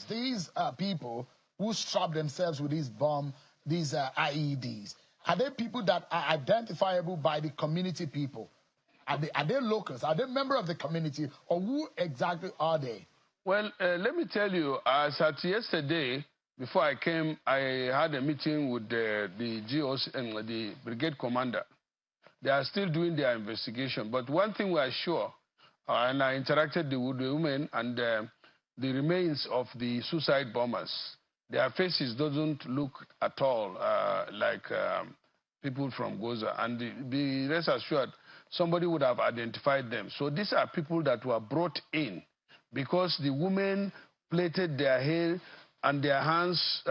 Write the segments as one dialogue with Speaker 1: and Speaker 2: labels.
Speaker 1: These people who strap themselves with these these IEDs, are they people that are identifiable by the community people? Are they locals? Are they members of the community? Or who exactly are they?
Speaker 2: Well, let me tell you, as at yesterday, before I came, I had a meeting with the GOC and the brigade commander. They are still doing their investigation. But one thing we are sure, and I interacted with the women and the remains of the suicide bombers. Their faces doesn't look at all like people from Gaza. And be rest assured, somebody would have identified them. So these are people that were brought in because the women plaited their hair and their hands,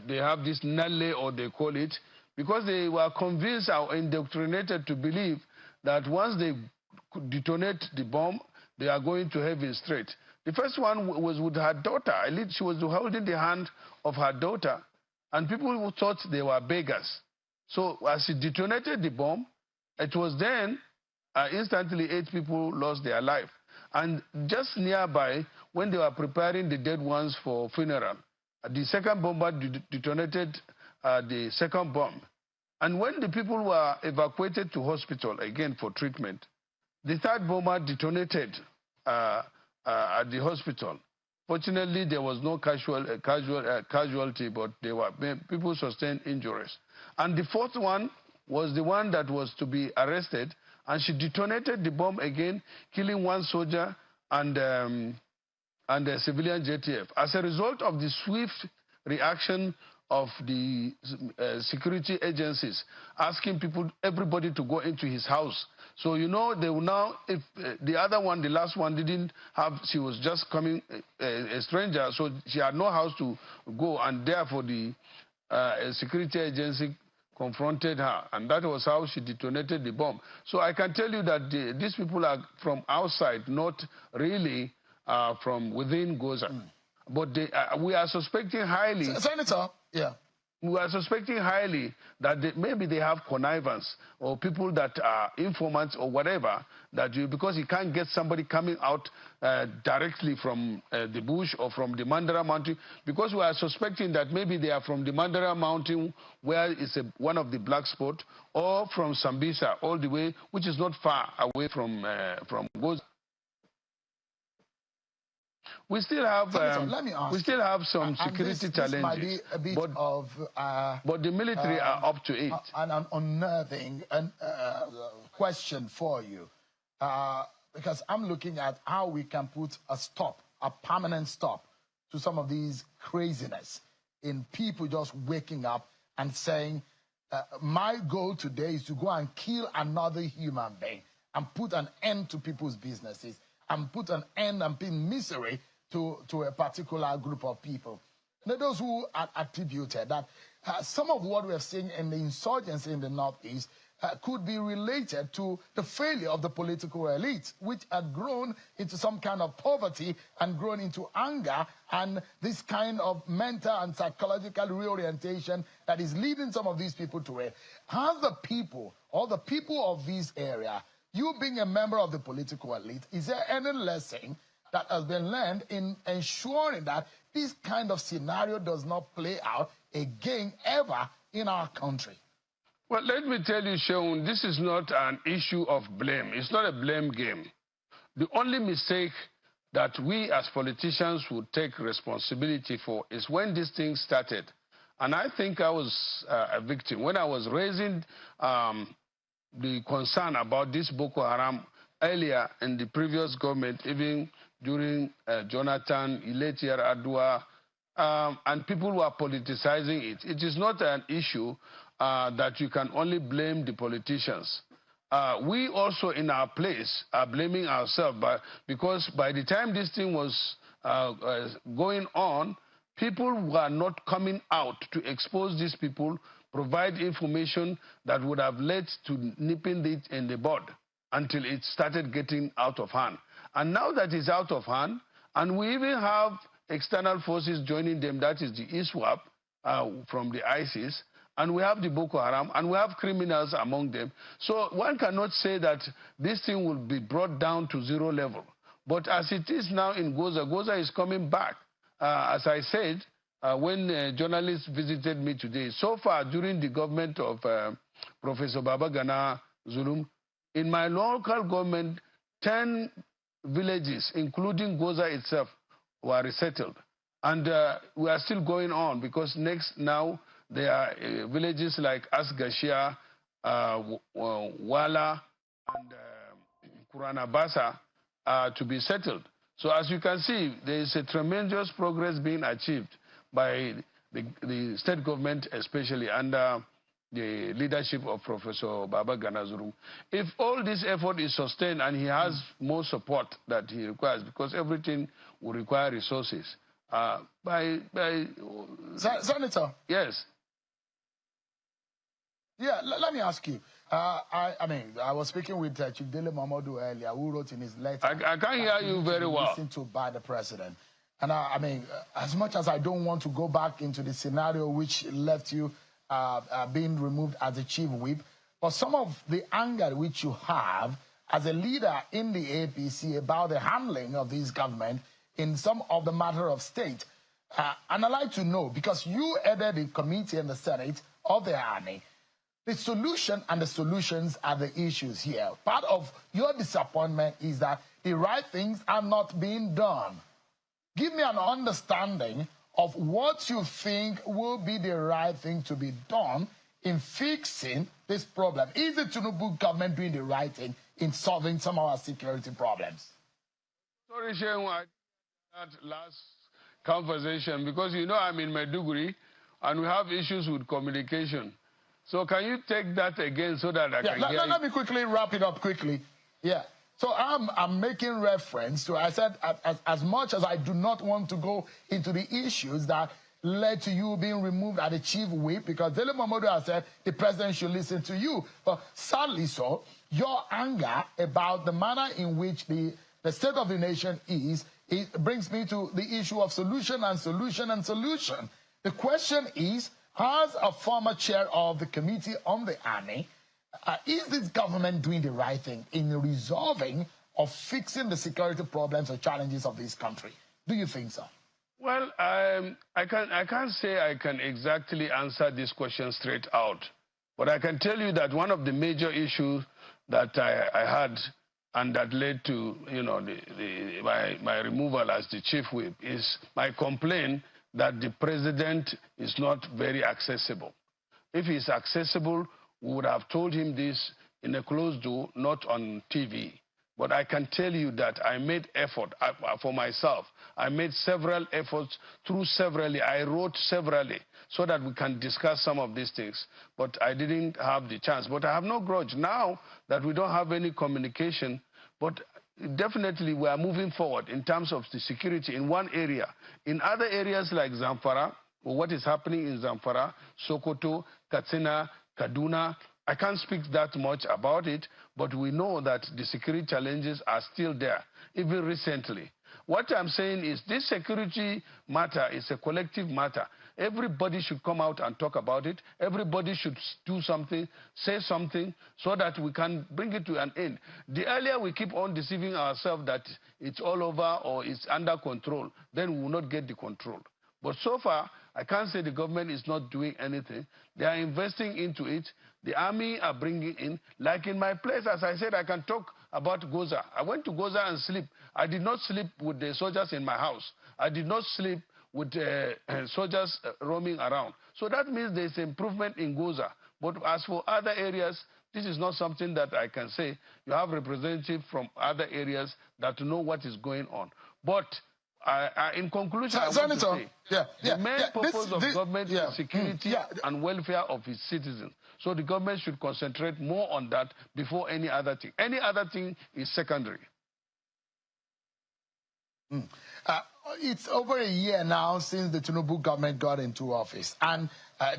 Speaker 2: they have this nalle, or they call it, because they were convinced or indoctrinated to believe that once they detonate the bomb, they are going to heaven straight. The first one was with her daughter. She was holding the hand of her daughter, and people who thought they were beggars. So as she detonated the bomb, it was then instantly 8 people lost their life. And just nearby, when they were preparing the dead ones for funeral, the second bomber detonated the second bomb. And when the people were evacuated to hospital, again for treatment, the third bomber detonated at the hospital. Fortunately, there was no casualty, but people sustained injuries. And the fourth one was the one that was to be arrested, and she detonated the bomb again, killing 1 soldier and a civilian JTF. As a result of the swift reaction of the security agencies, asking everybody to go into his house. So, you know, they will now, if the other one, the last one, didn't have, she was just coming, a stranger, so she had no house to go, and therefore the security agency confronted her, and that was how she detonated the bomb. So I can tell you that these people are from outside, not really from within Gaza. But we are suspecting highly...
Speaker 1: Senator, yeah.
Speaker 2: We are suspecting highly that maybe they have connivance, or people that are informants or whatever, because you can't get somebody coming out directly from the bush or from the Mandara Mountain, because we are suspecting that maybe they are from the Mandara Mountain, where it's one of the black spots, or from Sambisa all the way, which is not far away from Gaza. We still have some security challenges, but the military are up to it.
Speaker 1: An unnerving question for you, because I'm looking at how we can put a permanent stop to some of these craziness in people just waking up and saying, my goal today is to go and kill another human being and put an end to people's businesses and put an end and pin misery to a particular group of people. Now, those who are attributed that some of what we're seeing in the insurgency in the Northeast could be related to the failure of the political elite, which had grown into some kind of poverty and grown into anger and this kind of mental and psychological reorientation that is leading some of these people to it. Has the people, or the people of this area, you being a member of the political elite, is there any lesson that has been learned in ensuring that this kind of scenario does not play out again ever in our country?
Speaker 2: Well, let me tell you, Sean, this is not an issue of blame. It's not a blame game. The only mistake that we as politicians would take responsibility for is when this thing started. And I think I was a victim. When I was raising the concern about this Boko Haram earlier in the previous government, even during Jonathan, Iletier Adua, and people were politicizing it. It is not an issue that you can only blame the politicians. We also, in our place, are blaming ourselves, because by the time this thing was going on, people were not coming out to expose these people, provide information that would have led to nipping it in the bud until it started getting out of hand. And now that it's out of hand, and we even have external forces joining them, that is the ISWAP from the ISIS, and we have the Boko Haram, and we have criminals among them. So one cannot say that this thing will be brought down to zero level. But as it is now in Gaza, Gaza is coming back. as I said, when journalists visited me today, so far during the government of Professor Babagana Zulum, in my local government, 10 villages, including Goza itself, were resettled. And we are still going on because now there are villages like Asgashia, Wala, and Kuranabasa to be settled. So as you can see, there is a tremendous progress being achieved by the state government, especially under the leadership of Professor Baba Ganazuru. If all this effort is sustained and he has more support that he requires, because everything will require resources,
Speaker 1: Senator?
Speaker 2: Yes.
Speaker 1: Yeah, let me ask you. I was speaking with Chief Dele Mamadou earlier, who wrote in his letter.
Speaker 2: I can't hear you very well.
Speaker 1: Listened to by the president. And as much as I don't want to go back into the scenario which left you being removed as a chief whip, but some of the anger which you have as a leader in the APC about the handling of this government in some of the matter of state, and I'd like to know, because you headed the committee in the Senate of the Army, the solution and the solutions are the issues here. Part of your disappointment is that the right things are not being done. Give me an understanding of what you think will be the right thing to be done in fixing this problem. Is the Tinubu government doing the right thing in solving some of our security problems?
Speaker 2: Sorry, Shehu, that last conversation, because you know I'm in Maiduguri and we have issues with communication. So can you take that again so that I can hear
Speaker 1: let me quickly wrap it up quickly. Yeah. So I'm making reference to, I said, as much as I do not want to go into the issues that led to you being removed as the chief whip, because Dele Momodu has said the president should listen to you. But sadly so, your anger about the manner in which the state of the nation is, it brings me to the issue of solution and solution and solution. The question is, as a former chair of the Committee on the Army, is this government doing the right thing in resolving or fixing the security problems or challenges of this country? Do you think so?
Speaker 2: Well, I can't say I can exactly answer this question straight out. But I can tell you that one of the major issues that I had and that led to, you know, my removal as the chief whip is my complaint that the president is not very accessible. If he's accessible, we would have told him this in a closed door, not on TV. But I can tell you that I made effort for myself. I made several efforts through severally. I wrote severally so that we can discuss some of these things. But I didn't have the chance. But I have no grudge now that we don't have any communication. But definitely we are moving forward in terms of the security in one area. In other areas like Zamfara, or what is happening in Zamfara, Sokoto, Katsina, Kaduna, I can't speak that much about it, but we know that the security challenges are still there, even recently. What I'm saying is this security matter is a collective matter. Everybody should come out and talk about it. Everybody should do something, say something, so that we can bring it to an end. The earlier we keep on deceiving ourselves that it's all over or it's under control, then we will not get the control. But so far, I can't say the government is not doing anything. They are investing into it. The army are bringing in. Like in my place, as I said, I can talk about Goza. I went to Goza and sleep. I did not sleep with the soldiers in my house. I did not sleep with soldiers roaming around. So that means there's improvement in Goza. But as for other areas, this is not something that I can say. You have representatives from other areas that know what is going on. But in conclusion, I want to say, the main purpose of government is security and welfare of its citizens. So the government should concentrate more on that before any other thing. Any other thing is secondary.
Speaker 1: It's over a year now since the Tinubu government got into office. And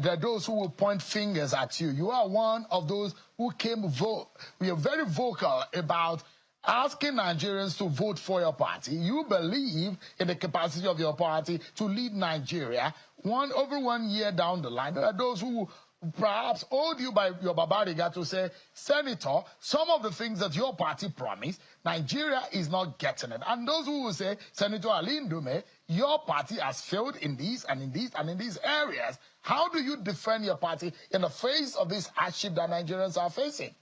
Speaker 1: there are those who will point fingers at you. You are one of those who came vote. We are very vocal about asking Nigerians to vote for your party. You believe in the capacity of your party to lead Nigeria. Over 1 year down the line, there are those who perhaps hold you by your babariga to say, Senator, some of the things that your party promised, Nigeria is not getting it. And those who will say, Senator Ali Ndume, your party has failed in these and in these and in these areas. How do you defend your party in the face of this hardship that Nigerians are facing?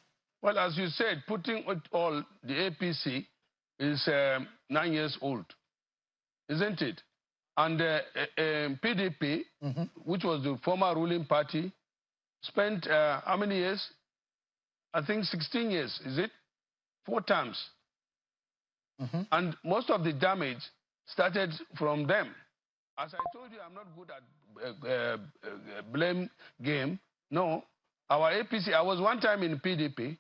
Speaker 2: Well, as you said, putting it all, the APC is 9 years old, isn't it? And PDP, which was the former ruling party, spent how many years? I think 16 years, is it? 4 terms. And most of the damage started from them. As I told you, I'm not good at blame game. No, our APC, I was one time in PDP.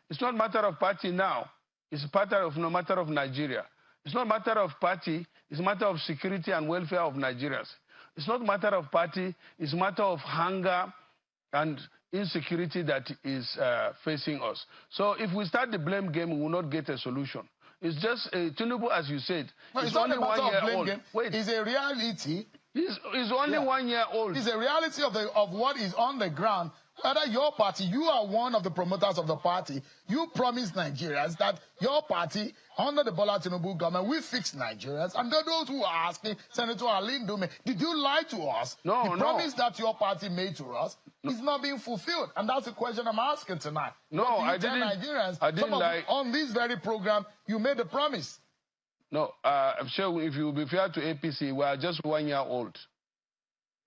Speaker 2: It's not a matter of party now. It's a matter of Nigeria. It's not a matter of party. It's a matter of security and welfare of Nigerians. It's not a matter of party. It's a matter of hunger and insecurity that is facing us. So if we start the blame game, we will not get a solution. It's just Tinubu, as you said.
Speaker 1: No, it's only 1 year old. Wait. It's a reality.
Speaker 2: He's only 1 year old.
Speaker 1: It's a reality of what is on the ground. Whether your party, you are one of the promoters of the party, you promised Nigerians that your party, under the Bola Tinubu government, will fix Nigerians. And those who are asking, Senator Ali Ndume, did you lie to us?
Speaker 2: No,
Speaker 1: the promise that your party made to us is not being fulfilled. And that's the question I'm asking tonight.
Speaker 2: No, I didn't.
Speaker 1: Nigerians,
Speaker 2: I didn't lie.
Speaker 1: On this very program, you made a promise.
Speaker 2: No, I'm sure if you will be fair to APC, we are just 1 year old.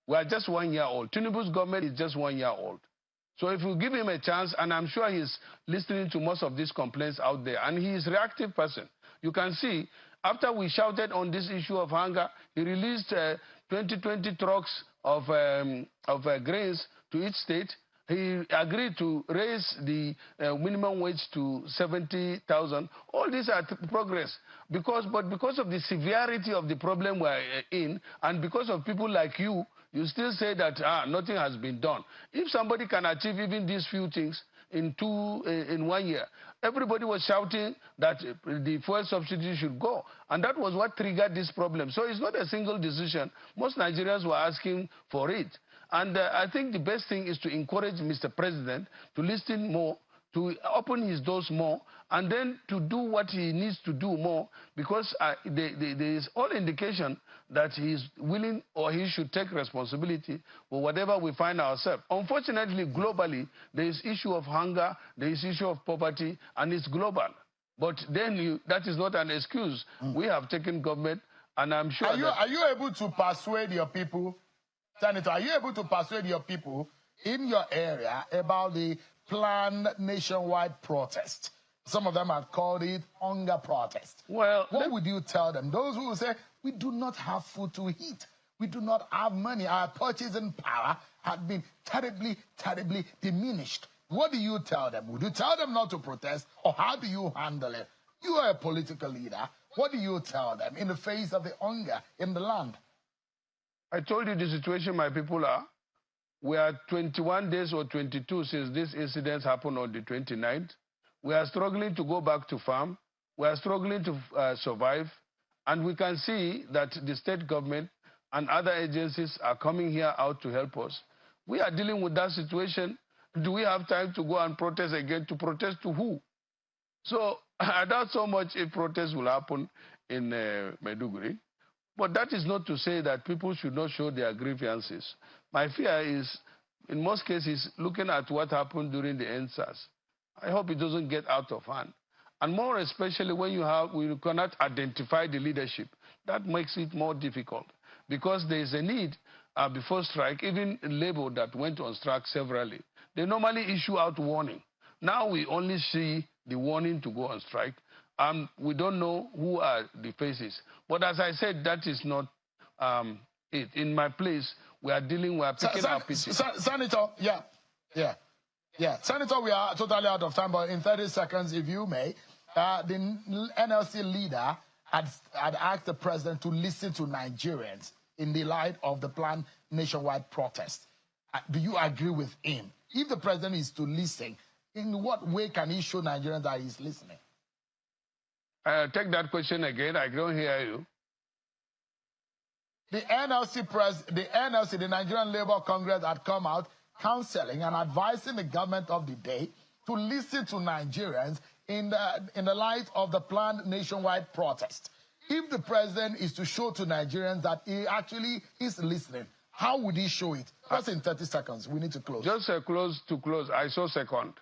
Speaker 2: We are just 1 year old. Tinubu's government is just 1 year old. So if we give him a chance, and I'm sure he's listening to most of these complaints out there, and he is a reactive person. You can see, after we shouted on this issue of hunger, he released 20 trucks of grains to each state. He agreed to raise the minimum wage to 70,000. All these are progress. But because of the severity of the problem we're in, and because of people like you, you still say that nothing has been done. If somebody can achieve even these few things in 1 year, everybody was shouting that the fuel subsidy should go. And that was what triggered this problem. So it's not a single decision. Most Nigerians were asking for it. And I think the best thing is to encourage Mr. President to listen more, to open his doors more, and then to do what he needs to do more, because there is all indication that he is willing, or he should take responsibility for whatever we find ourselves. Unfortunately, globally, there is issue of hunger, there is issue of poverty, and it's global. But then that is not an excuse. We have taken government, and I'm sure
Speaker 1: Are you able to persuade your people, Senator, are you able to persuade your people in your area about the planned nationwide protest? Some of them have called it hunger protest.
Speaker 2: Well,
Speaker 1: what would you tell them? Those who say, we do not have food to eat. We do not have money. Our purchasing power had been terribly, terribly diminished. What do you tell them? Would you tell them not to protest, or how do you handle it? You are a political leader. What do you tell them in the face of the hunger in the land?
Speaker 2: I told you the situation my people are. We are 21 days or 22 since this incident happened on the 29th. We are struggling to go back to farm. We are struggling to survive. And we can see that the state government and other agencies are coming here out to help us. We are dealing with that situation. Do we have time to go and protest again? To protest to who? So I doubt so much if protests will happen in Maiduguri. But that is not to say that people should not show their grievances. My fear is, in most cases, looking at what happened during the NSAS. I hope it doesn't get out of hand. And more especially when we cannot identify the leadership. That makes it more difficult. Because there is a need before strike, even labor that went on strike severally. They normally issue out warning. Now we only see the warning to go on strike. We don't know who are the faces. But as I said, that is not it. In my place, we are picking our pitches.
Speaker 1: Senator, Senator, we are totally out of time, but in 30 seconds, if you may, the NLC leader had asked the president to listen to Nigerians in the light of the planned nationwide protest. Do you agree with him? If the president is to listen, in what way can he show Nigerians that he's listening?
Speaker 2: Take that question again. I don't hear you.
Speaker 1: The NLC, the Nigerian Labour Congress, had come out counseling and advising the government of the day to listen to Nigerians in the light of the planned nationwide protest. If the president is to show to Nigerians that he actually is listening, how would he show it? Just in 30 seconds. We need to close.
Speaker 2: Just close. I saw second.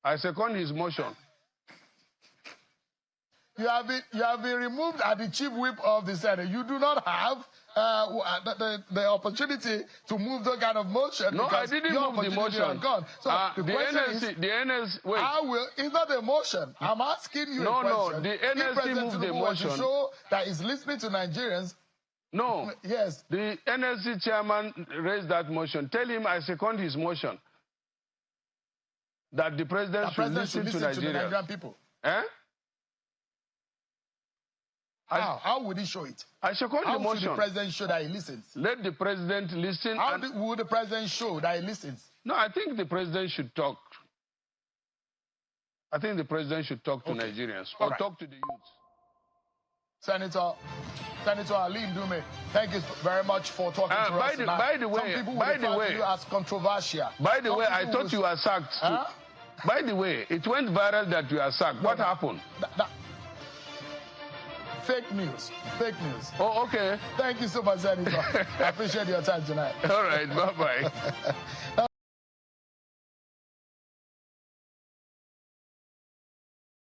Speaker 2: I second his motion.
Speaker 1: You have been removed as the chief whip of the Senate. You do not have the opportunity to move that kind of motion.
Speaker 2: No, I didn't move the motion.
Speaker 1: Gone. So the question
Speaker 2: NLC, wait.
Speaker 1: It's not a motion. I'm asking you a question.
Speaker 2: No, the NLC moved the motion.
Speaker 1: To show that he's listening to Nigerians.
Speaker 2: No.
Speaker 1: Yes.
Speaker 2: The NLC chairman raised that motion. Tell him I second his motion. That the president should listen to Nigerians.
Speaker 1: To the Nigerian people.
Speaker 2: Eh?
Speaker 1: How would he show it?
Speaker 2: I second the motion.
Speaker 1: How should the president show that he listens?
Speaker 2: Let the president listen.
Speaker 1: How would the president show that he listens?
Speaker 2: No, I think the president should talk. I think the president should talk to Nigerians or talk to the youth.
Speaker 1: Senator Ali Ndume, thank you very much for talking to us tonight.
Speaker 2: By the way,
Speaker 1: some people will refer to you as controversial.
Speaker 2: By the way, I thought you were sacked.
Speaker 1: Huh?
Speaker 2: By the way, it went viral that you are sacked. What happened?
Speaker 1: Fake news. Fake news.
Speaker 2: Oh, okay.
Speaker 1: Thank you so much, Senator. I appreciate your time tonight.
Speaker 2: All right. Bye-bye.